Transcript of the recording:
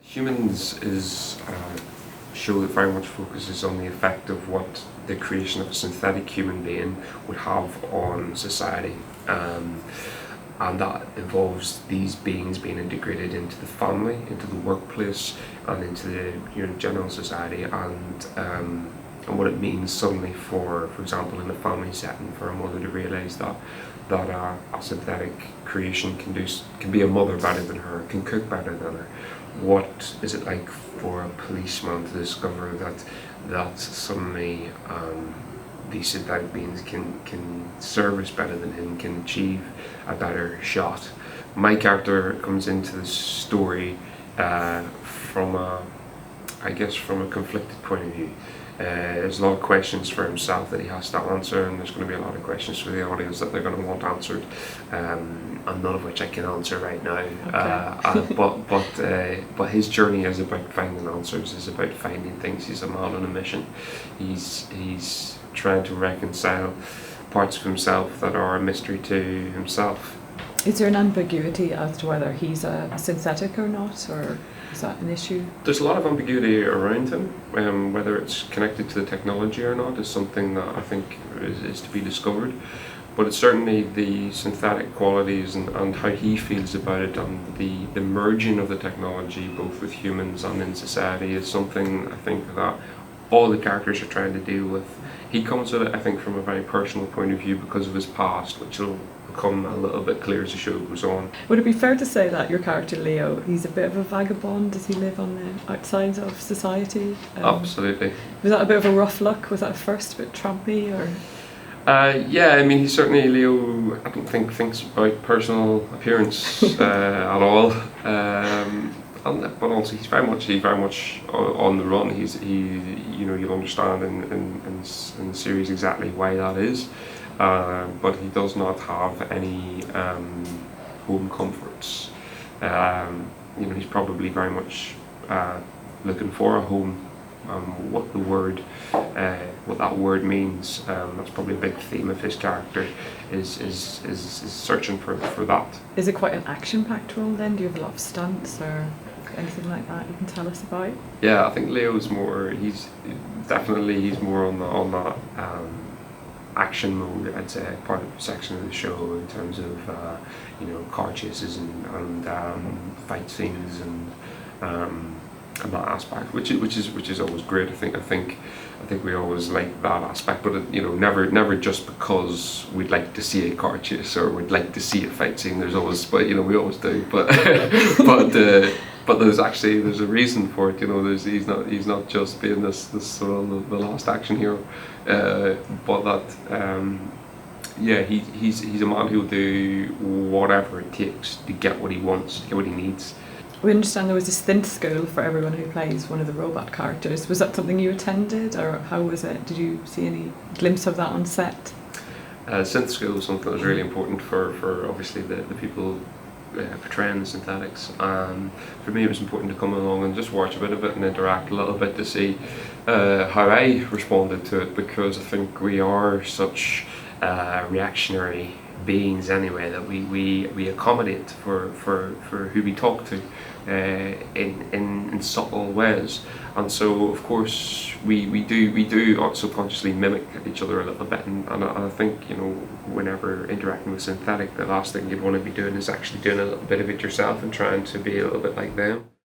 Humans is a show that very much focuses on the effect of what the creation of a synthetic human being would have on society. And that involves these beings being integrated into the family, into the workplace, and into the general society, and what it means suddenly for example, in a family setting, for a mother to realise that a synthetic creation can be a mother better than her, can cook better than her. What is it like for a policeman to discover that suddenly these synthetic beings can service better than him, can achieve a better shot? My character comes into the story from a conflicted point of view. There's a lot of questions for himself that he has to answer, and there's going to be a lot of questions for the audience that they're going to want answered, and none of which I can answer right now. Okay. But his journey is about finding answers, is about finding things. He's a man on a mission. He's trying to reconcile parts of himself that are a mystery to himself. Is there an ambiguity as to whether he's a synthetic or not, or is that an issue? There's a lot of ambiguity around him. Whether it's connected to the technology or not is something that I think is to be discovered. But it's certainly the synthetic qualities and how he feels about it, and the merging of the technology both with humans and in society is something I think that all the characters are trying to deal with. He comes at it, I think, from a very personal point of view because of his past, which will become a little bit clear as the show goes on. Would it be fair to say that your character Leo, he's a bit of a vagabond? Does he live on the outsides of society? Absolutely. Was that a bit of a rough look? Was that at first a bit trampy, or? Yeah, I mean, Leo, I don't think thinks about personal appearance at all. But also he's very much on the run. You'll understand in the series exactly why that is. But he does not have any home comforts. He's probably very much looking for a home. What that word means, that's probably a big theme of his character, is searching for that. Is it quite an action-packed role then? Do you have a lot of stunts or anything like that you can tell us about? Yeah, I think Leo's more. He's more on that action mode. I'd say part of the section of the show in terms of car chases and fight scenes and that aspect, which is always great. I think we always like that aspect, but never just because we'd like to see a car chase or we'd like to see a fight scene. There's always, but we always do. But but there's a reason for it. He's not just being this sort of the last action hero, but that. He's a man who'll do whatever it takes to get what he wants, to get what he needs. We understand there was a stint school for everyone who plays one of the robot characters. Was that something you attended, or how was it? Did you see any glimpse of that on set? Synth school was something that was really important for obviously the people portraying the synthetics. For me, it was important to come along and just watch a bit of it and interact a little bit to see how I responded to it, because I think we are such reactionary beings anyway, that we accommodate for who we talk to in subtle ways, and so of course we do subconsciously mimic each other a little bit, and I think whenever interacting with synthetic, the last thing you'd want to be doing is actually doing a little bit of it yourself and trying to be a little bit like them.